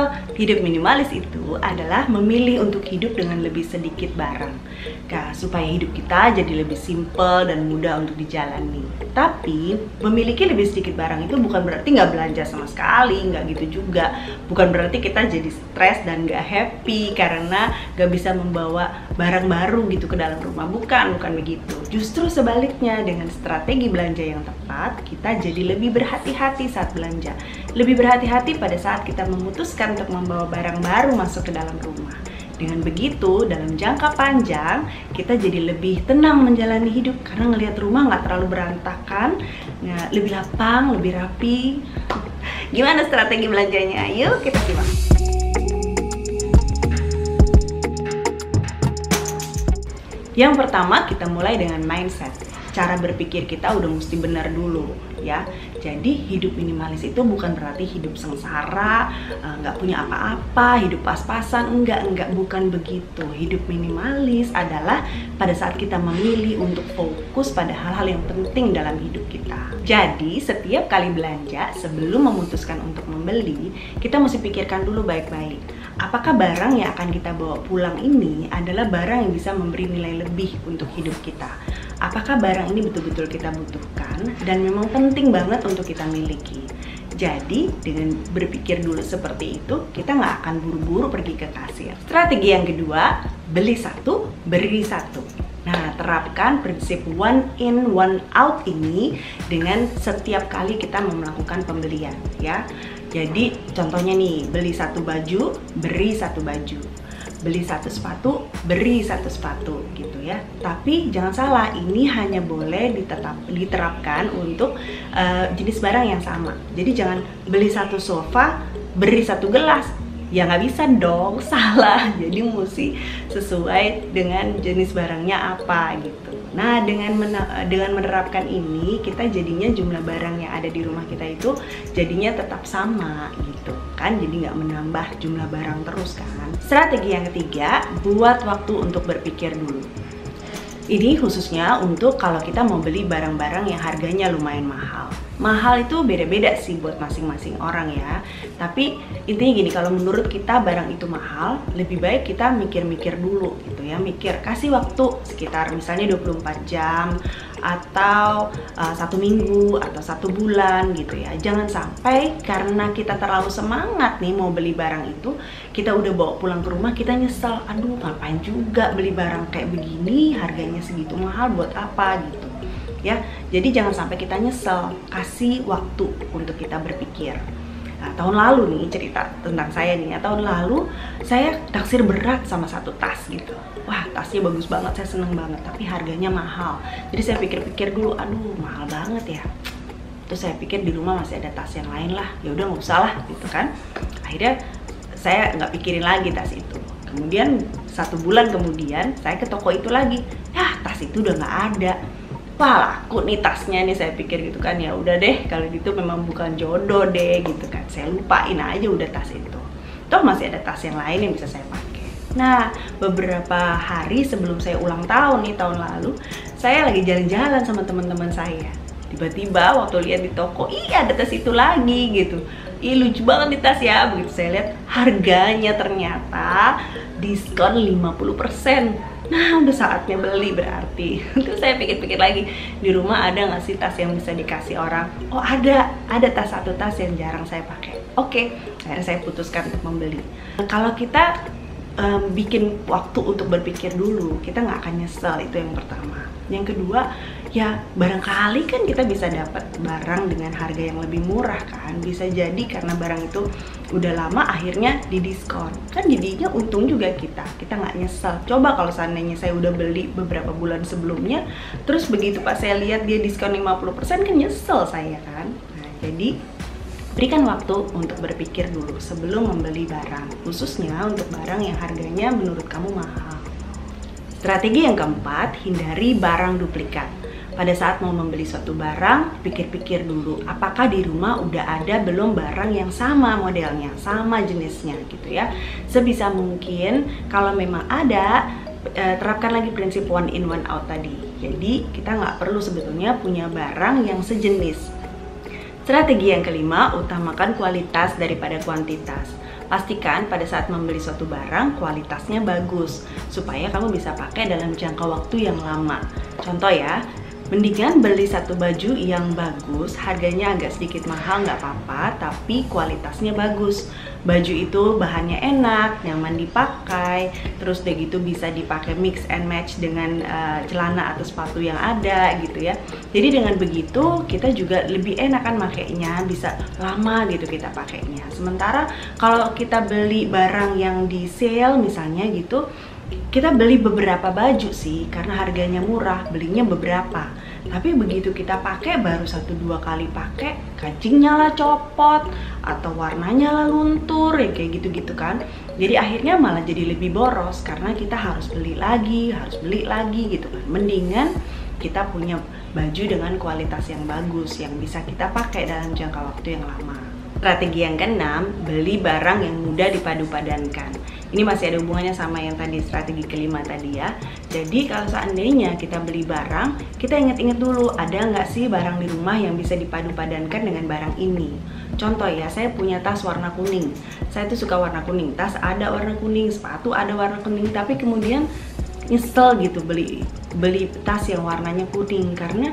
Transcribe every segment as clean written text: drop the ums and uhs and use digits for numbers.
Simple. Hidup minimalis itu adalah memilih untuk hidup dengan lebih sedikit barang. Nah, supaya hidup kita jadi lebih simple dan mudah untuk dijalani. Tapi memiliki lebih sedikit barang itu bukan berarti nggak belanja sama sekali, nggak gitu juga. Bukan berarti kita jadi stres dan nggak happy karena nggak bisa membawa barang baru gitu ke dalam rumah. Bukan begitu. Justru sebaliknya, dengan strategi belanja yang tepat, kita jadi lebih berhati-hati saat belanja. Lebih berhati-hati pada saat kita memutuskan untuk membawa barang baru masuk ke dalam rumah. Dengan begitu, dalam jangka panjang, kita jadi lebih tenang menjalani hidup karena ngelihat rumah nggak terlalu berantakan, lebih lapang, lebih rapi. Gimana strategi belanjanya? Yuk kita simak. Yang pertama, kita mulai dengan mindset. Cara berpikir kita udah mesti benar dulu ya. Jadi hidup minimalis itu bukan berarti hidup sengsara, nggak punya apa-apa, hidup pas-pasan, enggak, bukan begitu. Hidup minimalis adalah pada saat kita memilih untuk fokus pada hal-hal yang penting dalam hidup kita. Jadi setiap kali belanja, sebelum memutuskan untuk membeli, kita mesti pikirkan dulu baik-baik. Apakah barang yang akan kita bawa pulang ini adalah barang yang bisa memberi nilai lebih untuk hidup kita? Apakah barang ini betul-betul kita butuhkan dan memang penting banget untuk kita miliki? Jadi dengan berpikir dulu seperti itu, kita nggak akan buru-buru pergi ke kasir. Strategi yang kedua, beli satu, beri satu. Nah, terapkan prinsip one in, one out ini dengan setiap kali kita mau melakukan pembelian ya. Jadi contohnya nih, beli satu baju, beri satu baju. Beli satu sepatu, beri satu sepatu gitu ya. Tapi jangan salah, ini hanya boleh diterapkan untuk jenis barang yang sama. Jadi jangan beli satu sofa, beri satu gelas. Ya nggak bisa dong, salah. Jadi mesti sesuai dengan jenis barangnya apa gitu. Nah, dengan menerapkan ini, kita jadinya jumlah barang yang ada di rumah kita itu jadinya tetap sama gitu kan. Jadi nggak menambah jumlah barang terus kan. Strategi yang ketiga, buat waktu untuk berpikir dulu. Ini khususnya untuk kalau kita mau beli barang-barang yang harganya lumayan mahal. Mahal itu beda-beda sih buat masing-masing orang ya. Tapi intinya gini, kalau menurut kita barang itu mahal, lebih baik kita mikir-mikir dulu gitu ya. Kasih waktu sekitar misalnya 24 jam atau 1 minggu atau 1 bulan gitu ya. Jangan sampai karena kita terlalu semangat nih mau beli barang itu, kita udah bawa pulang ke rumah, kita nyesel. Aduh, ngapain juga beli barang kayak begini, harganya segitu mahal, buat apa gitu ya. Jadi jangan sampai kita nyesel. Kasih waktu untuk kita berpikir. Nah, tahun lalu nih, cerita tentang saya nih ya, tahun lalu saya taksir berat sama satu tas gitu. Wah, tasnya bagus banget, saya seneng banget, tapi harganya mahal. Jadi saya pikir-pikir dulu, aduh mahal banget ya. Terus saya pikir di rumah masih ada tas yang lain lah, ya udah nggak usah lah gitu kan. Akhirnya saya nggak pikirin lagi tas itu. Kemudian 1 bulan kemudian saya ke toko itu lagi, ya tas itu udah nggak ada. Wah, laku nih tasnya nih, saya pikir gitu kan. Ya udah deh, kalau gitu memang bukan jodoh deh gitu kan. Saya lupain aja udah tas itu. Toh masih ada tas yang lain yang bisa saya pakai. Nah, beberapa hari sebelum saya ulang tahun nih tahun lalu, saya lagi jalan-jalan sama teman-teman saya. Tiba-tiba waktu lihat di toko, ih ada tas itu lagi gitu. Ih lucu banget nih tas ya. Begitu saya lihat harganya ternyata diskon 50%. Nah, udah saatnya beli berarti. Terus saya pikir-pikir lagi, di rumah ada nggak sih tas yang bisa dikasih orang? Oh ada satu tas yang jarang saya pakai. Oke, akhirnya saya putuskan untuk membeli. Kalau kita bikin waktu untuk berpikir dulu, kita nggak akan nyesel, itu yang pertama. Yang kedua, ya barangkali kan kita bisa dapat barang dengan harga yang lebih murah kan. Bisa jadi karena barang itu udah lama akhirnya didiskon. Kan jadinya untung juga kita nggak nyesel. Coba kalau seandainya saya udah beli beberapa bulan sebelumnya, terus begitu pas saya lihat dia diskon 50%, kan nyesel saya kan. Nah, jadi berikan waktu untuk berpikir dulu sebelum membeli barang, khususnya untuk barang yang harganya menurut kamu mahal. Strategi yang keempat, hindari barang duplikat. Pada saat mau membeli suatu barang, pikir-pikir dulu apakah di rumah udah ada belum barang yang sama modelnya, sama jenisnya gitu ya. Sebisa mungkin kalau memang ada, terapkan lagi prinsip one in one out tadi. Jadi kita nggak perlu sebetulnya punya barang yang sejenis. Strategi yang kelima, utamakan kualitas daripada kuantitas. Pastikan pada saat membeli suatu barang kualitasnya bagus supaya kamu bisa pakai dalam jangka waktu yang lama. Contoh ya, mendingan beli satu baju yang bagus, harganya agak sedikit mahal nggak apa-apa, tapi kualitasnya bagus. Baju itu bahannya enak, nyaman dipakai, terus udah gitu bisa dipakai mix and match dengan celana atau sepatu yang ada gitu ya. Jadi dengan begitu kita juga lebih enak kan makainya, bisa lama gitu kita pakainya. Sementara kalau kita beli barang yang di sale misalnya gitu, kita beli beberapa baju sih karena harganya murah, belinya beberapa. Tapi begitu kita pakai baru 1-2 kali pakai, kancingnya lah copot atau warnanya lah luntur ya kayak gitu-gitu kan. Jadi akhirnya malah jadi lebih boros karena kita harus beli lagi gitu kan. Mendingan kita punya baju dengan kualitas yang bagus yang bisa kita pakai dalam jangka waktu yang lama. Strategi yang keenam, beli barang yang mudah dipadu-padankan. Ini masih ada hubungannya sama yang tadi, strategi kelima tadi ya. Jadi kalau seandainya kita beli barang, kita ingat-ingat dulu ada nggak sih barang di rumah yang bisa dipadu-padankan dengan barang ini. Contoh ya, saya punya tas warna kuning. Saya tuh suka warna kuning, tas ada warna kuning, sepatu ada warna kuning, tapi kemudian nyesel gitu beli tas yang warnanya kuning karena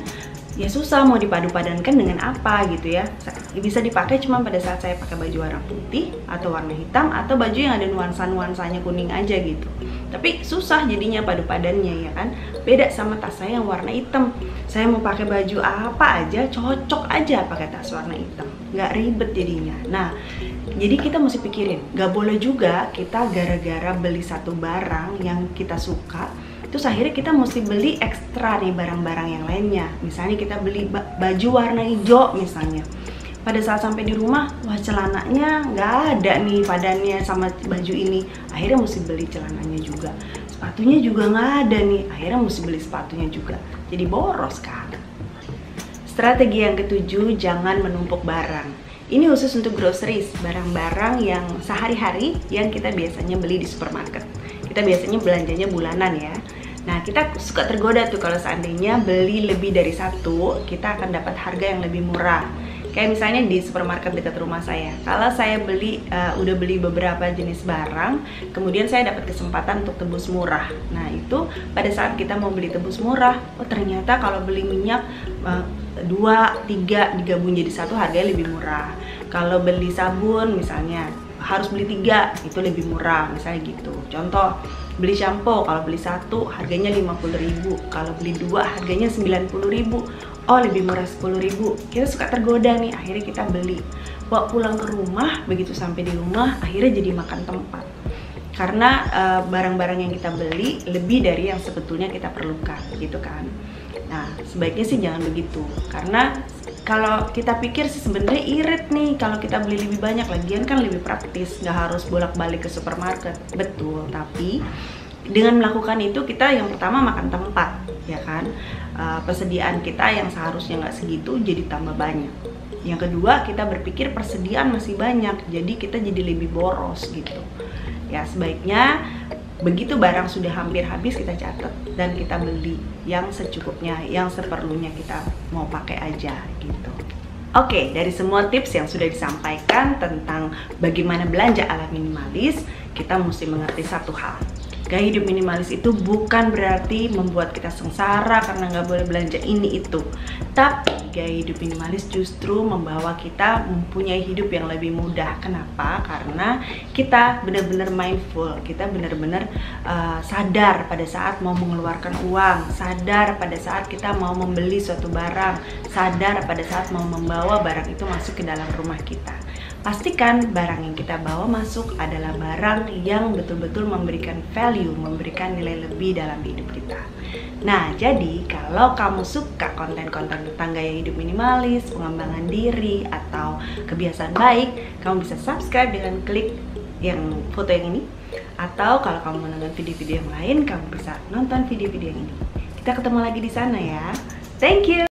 ya susah mau dipadu-padankan dengan apa gitu ya. Bisa dipakai cuma pada saat saya pakai baju warna putih atau warna hitam atau baju yang ada nuansa-nuansanya kuning aja gitu. Tapi susah jadinya padu-padannya ya kan. Beda sama tas saya yang warna hitam. Saya mau pakai baju apa aja cocok aja pakai tas warna hitam. Nggak ribet jadinya. Nah, jadi kita mesti pikirin, nggak boleh juga kita gara-gara beli satu barang yang kita suka terus akhirnya kita mesti beli ekstra nih barang-barang yang lainnya. Misalnya kita beli baju warna hijau misalnya. Pada saat sampai di rumah, wah celananya nggak ada nih padannya sama baju ini. Akhirnya mesti beli celananya juga. Sepatunya juga nggak ada nih. Akhirnya mesti beli sepatunya juga. Jadi boros kan. Strategi yang ketujuh, jangan menumpuk barang. Ini khusus untuk groceries, barang-barang yang sehari-hari yang kita biasanya beli di supermarket. Kita biasanya belanjanya bulanan ya. Nah, kita suka tergoda tuh kalau seandainya beli lebih dari satu, kita akan dapat harga yang lebih murah. Kayak misalnya di supermarket dekat rumah saya. Kalau saya udah beli beberapa jenis barang, kemudian saya dapat kesempatan untuk tebus murah. Nah, itu pada saat kita mau beli tebus murah, oh ternyata kalau beli minyak 2, 3 digabung jadi satu harganya lebih murah. Kalau beli sabun misalnya harus beli 3, itu lebih murah misalnya gitu. Contoh, beli shampoo kalau beli satu harganya 50.000, kalau beli 2 harganya 90.000. Oh, lebih murah 10.000. Kita suka tergoda nih, akhirnya kita beli. Bawa pulang ke rumah, begitu sampai di rumah akhirnya jadi makan tempat. Karena barang-barang yang kita beli lebih dari yang sebetulnya kita perlukan gitu kan. Nah, sebaiknya sih jangan begitu. Karena kalau kita pikir sih sebenarnya irit nih kalau kita beli lebih banyak, lagian kan lebih praktis, nggak harus bolak-balik ke supermarket. Betul, tapi dengan melakukan itu kita yang pertama makan tempat, ya kan. Persediaan kita yang seharusnya nggak segitu jadi tambah banyak. Yang kedua, kita berpikir persediaan masih banyak, jadi kita jadi lebih boros gitu. Ya, sebaiknya begitu barang sudah hampir habis kita catat dan kita beli yang secukupnya, yang seperlunya kita mau pakai aja gitu. Oke, dari semua tips yang sudah disampaikan tentang bagaimana belanja ala minimalis, kita mesti mengerti satu hal. Gaya hidup minimalis itu bukan berarti membuat kita sengsara karena nggak boleh belanja ini itu. Tapi gaya hidup minimalis justru membawa kita mempunyai hidup yang lebih mudah. Kenapa? Karena kita benar-benar mindful, kita benar-benar sadar pada saat mau mengeluarkan uang, sadar pada saat kita mau membeli suatu barang, sadar pada saat mau membawa barang itu masuk ke dalam rumah kita. Pastikan barang yang kita bawa masuk adalah barang yang betul-betul memberikan value, memberikan nilai lebih dalam hidup kita. Nah, jadi kalau kamu suka konten-konten tentang gaya hidup minimalis, pengembangan diri, atau kebiasaan baik, kamu bisa subscribe dengan klik yang foto yang ini. Atau kalau kamu mau nonton video-video yang lain, kamu bisa nonton video-video yang ini. Kita ketemu lagi di sana ya. Thank you!